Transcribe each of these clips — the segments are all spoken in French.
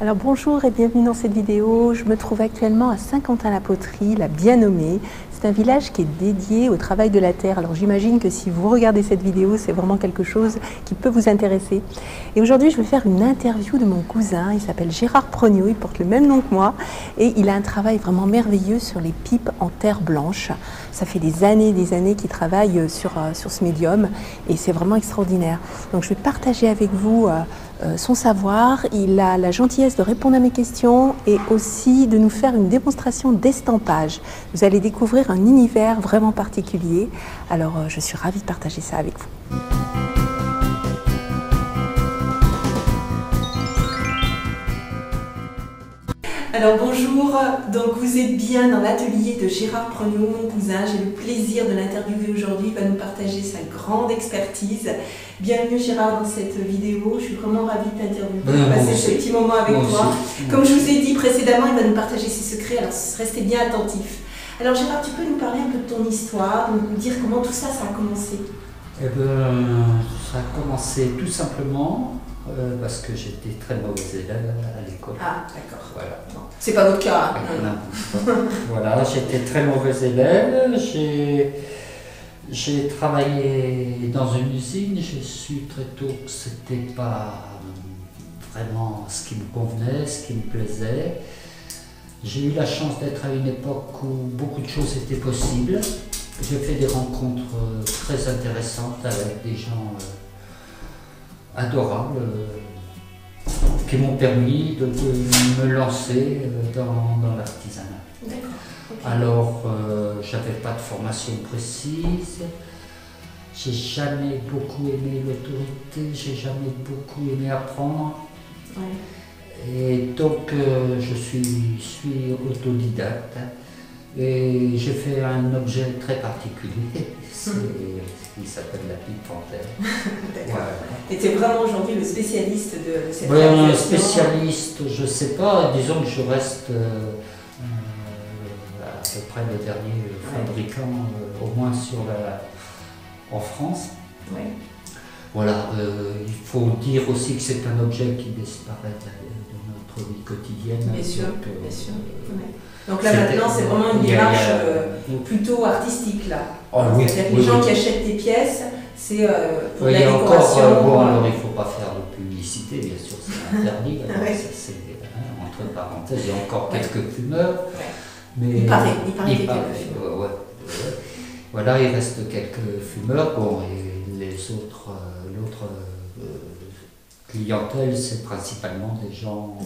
Alors bonjour et bienvenue dans cette vidéo. Je me trouve actuellement à Saint-Quentin-la-Poterie, la bien nommée. C'est un village qui est dédié au travail de la terre. Alors j'imagine que si vous regardez cette vidéo, c'est vraiment quelque chose qui peut vous intéresser. Et aujourd'hui, je vais faire une interview de mon cousin. Il s'appelle Gérard Prognot, il porte le même nom que moi. Et il a un travail vraiment merveilleux sur les pipes en terre blanche. Ça fait des années qu'il travaille sur ce médium et c'est vraiment extraordinaire. Donc je vais partager avec vous son savoir. Il a la gentillesse de répondre à mes questions et aussi de nous faire une démonstration d'estampage. Vous allez découvrir un univers vraiment particulier. Alors je suis ravie de partager ça avec vous. Alors bonjour, donc vous êtes bien dans l'atelier de Gérard Prognot, mon cousin. J'ai le plaisir de l'interviewer aujourd'hui, il va nous partager sa grande expertise. Bienvenue Gérard dans cette vidéo, je suis vraiment ravie de t'interviewer, de passer ce petit moment avec toi. Comme je vous ai dit précédemment, il va nous partager ses secrets, alors restez bien attentifs. Alors Gérard, tu peux nous parler un peu de ton histoire, nous dire comment tout ça, ça a commencé? Eh bien, ça a commencé tout simplement parce que j'étais très mauvais élève à l'école. Ah, d'accord. Voilà. C'est pas votre cas. Voilà, j'étais très mauvais élève. J'ai travaillé dans une usine. J'ai su très tôt que c'était pas vraiment ce qui me convenait, ce qui me plaisait. J'ai eu la chance d'être à une époque où beaucoup de choses étaient possibles. J'ai fait des rencontres très intéressantes avec des gens adorables qui m'ont permis de me lancer dans l'artisanat. D'accord. Okay. Alors, j'avais pas de formation précise, j'ai jamais beaucoup aimé l'autorité, j'ai jamais beaucoup aimé apprendre. Ouais. Et donc, je suis autodidacte. Et j'ai fait un objet très particulier, qui s'appelle la pipe en terre. D'accord. Voilà. Et tu es vraiment aujourd'hui le spécialiste de cette réalisation? Spécialiste, je ne sais pas, disons que je reste à peu près le dernier fabricant, au moins en France. Ouais. Voilà, il faut dire aussi que c'est un objet qui disparaît de notre vie quotidienne. Bien sûr, bien sûr. Ouais. Donc là maintenant c'est vraiment une démarche plutôt artistique là. Oh, oui, c'est-à-dire que les gens qui achètent des pièces, c'est pour la décoration. Bon, alors il ne faut pas faire de publicité, bien sûr, c'est interdit. C'est entre parenthèses, il y a encore quelques fumeurs. Mais il paraît qu'il y a quelques fumeurs. Voilà, il reste quelques fumeurs. Bon, et les autres, l'autre clientèle, c'est principalement des gens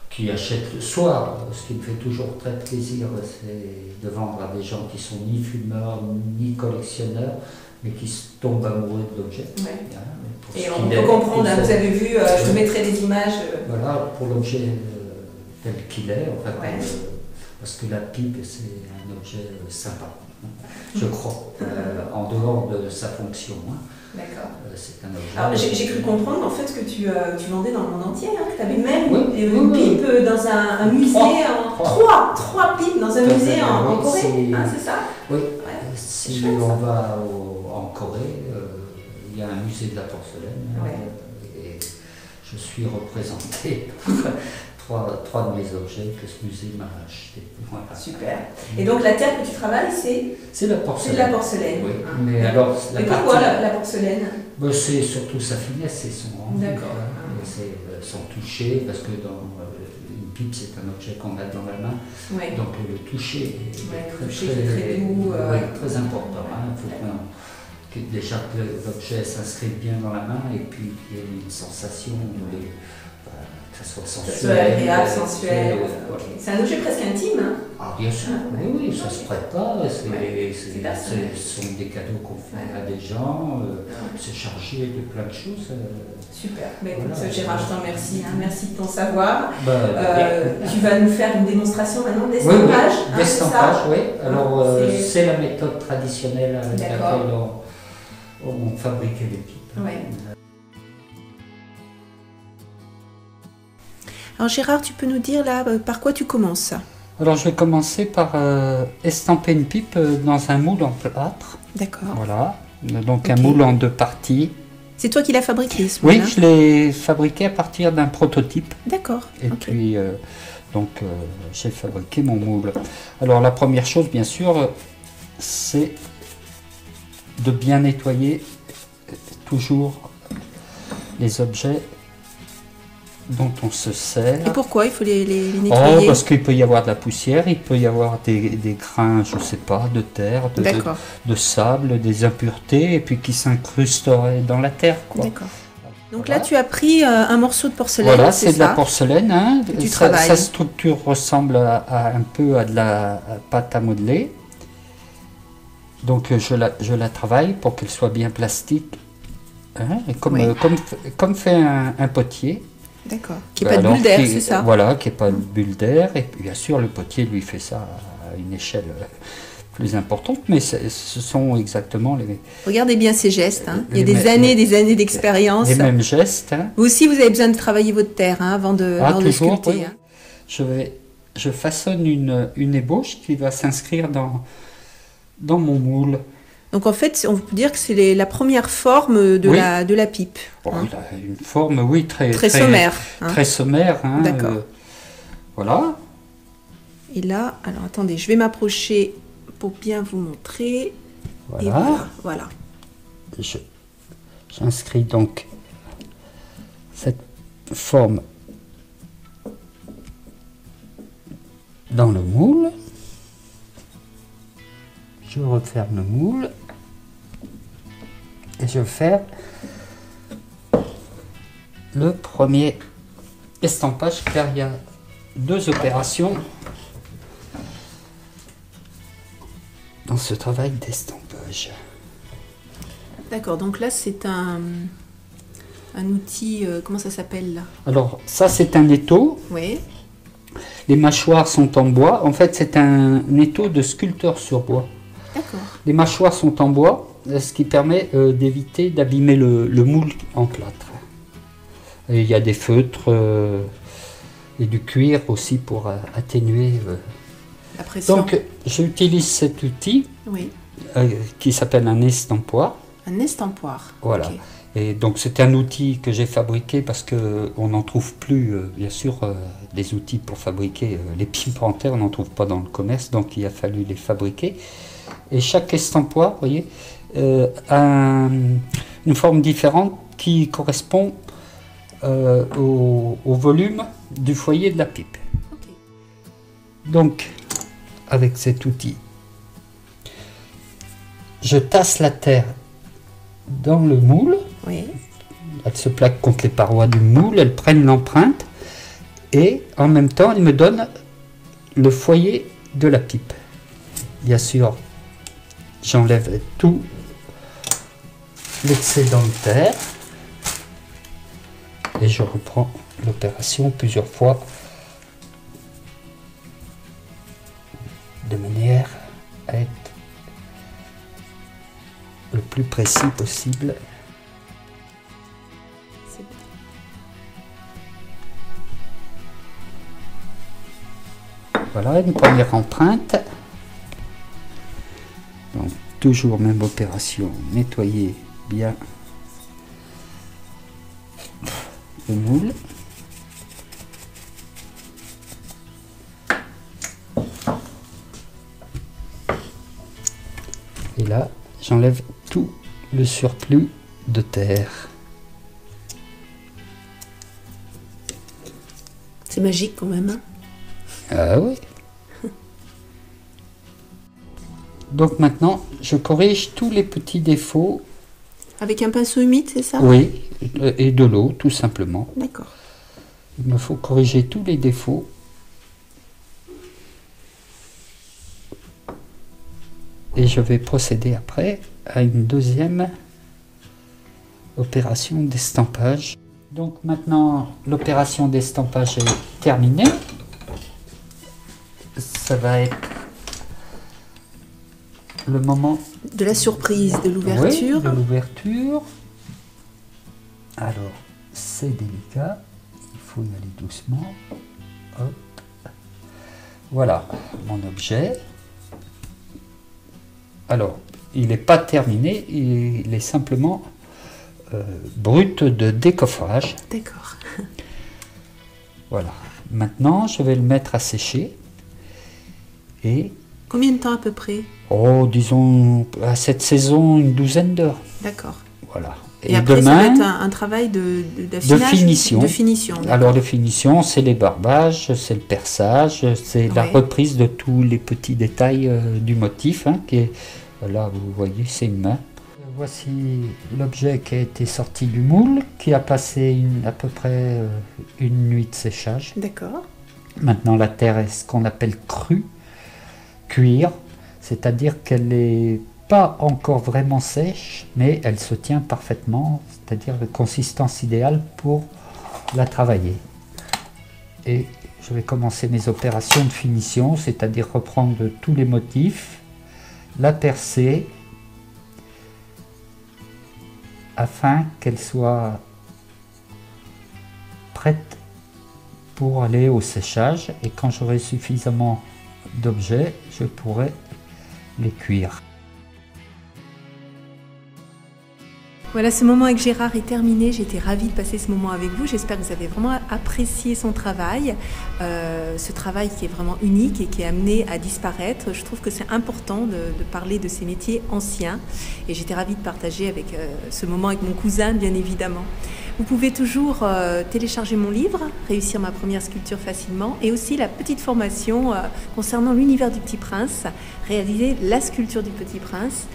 qui achètent. Soit, ce qui me fait toujours très plaisir, c'est de vendre à des gens qui sont ni fumeurs, ni collectionneurs, mais qui tombent amoureux de l'objet. Ouais. Et on peut comprendre, vous avez vu, je vous mettrai des images. Voilà, pour l'objet tel qu'il est, en fait, parce que la pipe, c'est un objet sympa, je crois, en dehors de sa fonction. D'accord. C'est un objet. Alors j'ai cru comprendre en fait que tu vendais dans le monde entier, que tu avais même une pipe dans un musée, trois pipes dans un musée en Corée, c'est ça? Oui, si on va en Corée, il y a un musée de la porcelaine et je suis représenté par trois de mes objets que ce musée m'a acheté. Voilà. Super. Et donc la terre que tu travailles, c'est la porcelaine. C'est de la porcelaine. Oui. Mais alors, pourquoi la porcelaine? C'est surtout sa finesse et son rendu. D'accord. Son toucher, parce que dans une pipe, c'est un objet qu'on a dans la main. Ouais. Donc le toucher est très doux. Très important. Il faut que déjà l'objet s'inscrive bien dans la main et puis qu'il y ait une sensation que ça soit sensuel. Agréable, sensuel. C'est un objet presque intime. Ah, bien sûr, oui, ça se prête pas. Ce sont des cadeaux qu'on fait à des gens. C'est chargé de plein de choses. Super. Écoute, Gérard, je t'en remercie. Merci de ton savoir. Tu vas nous faire une démonstration maintenant d'estampage. Oui, d'estampage, oui. Alors, c'est la méthode traditionnelle avec laquelle on fabriquait les pipes. Alors Gérard, tu peux nous dire là par quoi tu commences? Alors je vais commencer par estamper une pipe dans un moule en plâtre. D'accord. Voilà, donc un moule en deux parties. C'est toi qui l'as fabriqué, ce Oui, moule, hein? je l'ai fabriqué à partir d'un prototype. D'accord. Et ok. puis, j'ai fabriqué mon moule. Alors, la première chose, bien sûr, c'est de bien nettoyer toujours les objets dont on se sert. Et pourquoi il faut les Oh, nettoyer? parce qu'il peut y avoir de la poussière, il peut y avoir des grains, je sais pas, de terre, D'accord. de sable, des impuretés, et puis qui s'incrusteraient dans la terre, quoi. D'accord. Donc Voilà. là, tu as pris un morceau de porcelaine, Voilà, c'est c'est de la ça? porcelaine. Hein. Tu Sa travailles. structure ressemble un peu à de la pâte à modeler. Donc je la travaille pour qu'elle soit bien plastique, hein, et Oui. comme fait un potier. D'accord. Qui n'est pas de Alors, bulle d'air, c'est ça? Voilà, qui n'est pas de bulle d'air. Et puis, bien sûr, le potier lui fait ça à une échelle plus importante, mais ce sont exactement Regardez bien ces gestes, hein. Il y a Les des années d'expérience. les mêmes gestes. Hein. Vous aussi, vous avez besoin de travailler votre terre, hein, avant de Toujours, sculpter, oui. hein. Je façonne une ébauche qui va s'inscrire dans mon moule. Donc en fait, on peut dire que c'est la première forme de, Oui. de la pipe, Bon, hein. il a une forme, oui, très Sommaire, hein. Très sommaire. Hein, D'accord. Voilà. Et là, alors attendez, je vais m'approcher pour bien vous montrer. Et Voilà. voilà. J'inscris donc cette forme dans le moule. Je referme le moule et je vais faire le premier estampage, car il y a deux opérations dans ce travail d'estampage. D'accord, donc là c'est un outil, comment ça s'appelle là? Alors ça c'est un étau, Oui, les mâchoires sont en bois, en fait c'est un étau de sculpteur sur bois. d'accord. Les mâchoires sont en bois, ce qui permet d'éviter d'abîmer le moule en plâtre. Et il y a des feutres et du cuir aussi pour atténuer. La pression. Donc j'utilise cet outil Oui, qui s'appelle un estampoir. un estampoir. Voilà. Ok. Et donc c'est un outil que j'ai fabriqué parce qu'on n'en trouve plus, bien sûr, des outils pour fabriquer les pipes en terre, on n'en trouve pas dans le commerce, donc il a fallu les fabriquer. Et chaque estampoir, vous voyez, a une forme différente qui correspond au volume du foyer de la pipe. Ok. Donc, avec cet outil, je tasse la terre dans le moule. Oui, Elle se plaque contre les parois du moule, elles prennent l'empreinte et en même temps, elles me donnent le foyer de la pipe. Bien sûr, j'enlève tout l'excédent de terre et je reprends l'opération plusieurs fois de manière à être le plus précis possible. c'est bon. Voilà une première empreinte. Donc toujours même opération, nettoyer bien le moule. Et là, j'enlève tout le surplus de terre. C'est magique quand même, hein. Ah oui. Donc maintenant, je corrige tous les petits défauts. Avec un pinceau humide, c'est ça? Oui, et de l'eau, tout simplement. D'accord. Il me faut corriger tous les défauts. Et je vais procéder après à une deuxième opération d'estampage. Donc maintenant, l'opération d'estampage est terminée. Ça va être le moment De la surprise, de l'ouverture. oui, de l'ouverture. Alors, c'est délicat. Il faut y aller doucement. Hop. Voilà mon objet. Alors, il n'est pas terminé, il est simplement brut de décoffrage. D'accord. Voilà. Maintenant, je vais le mettre à sécher. Et, Combien de temps à peu près? oh, disons, à cette saison, une douzaine d'heures. D'accord. Voilà. Et après, ça va être un travail d'affinage, finition. De finition. Alors, de finition, c'est les barbages, c'est le perçage, c'est la reprise de tous les petits détails du motif. Hein, qui est, là, vous voyez, c'est une main. Voici l'objet qui a été sorti du moule, qui a passé à peu près une nuit de séchage. D'accord. Maintenant, la terre est ce qu'on appelle crue, cuire, c'est-à-dire qu'elle n'est pas encore vraiment sèche, mais elle se tient parfaitement, c'est-à-dire la consistance idéale pour la travailler. Et je vais commencer mes opérations de finition, c'est-à-dire reprendre tous les motifs, la percer, afin qu'elle soit prête pour aller au séchage, et quand j'aurai suffisamment d'objets, je pourrai les cuire. Voilà, ce moment avec Gérard est terminé. J'étais ravie de passer ce moment avec vous. J'espère que vous avez vraiment apprécié son travail, ce travail qui est vraiment unique et qui est amené à disparaître. Je trouve que c'est important de parler de ces métiers anciens et j'étais ravie de partager avec ce moment avec mon cousin, bien évidemment. Vous pouvez toujours télécharger mon livre, Réussir ma première sculpture facilement, et aussi la petite formation concernant l'univers du Petit Prince, réaliser la sculpture du Petit Prince.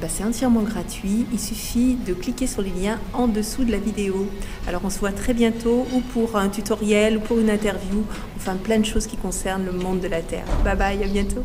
C'est entièrement gratuit, il suffit de cliquer sur les liens en dessous de la vidéo. Alors on se voit très bientôt, ou pour un tutoriel, ou pour une interview, enfin plein de choses qui concernent le monde de la Terre. Bye bye, à bientôt.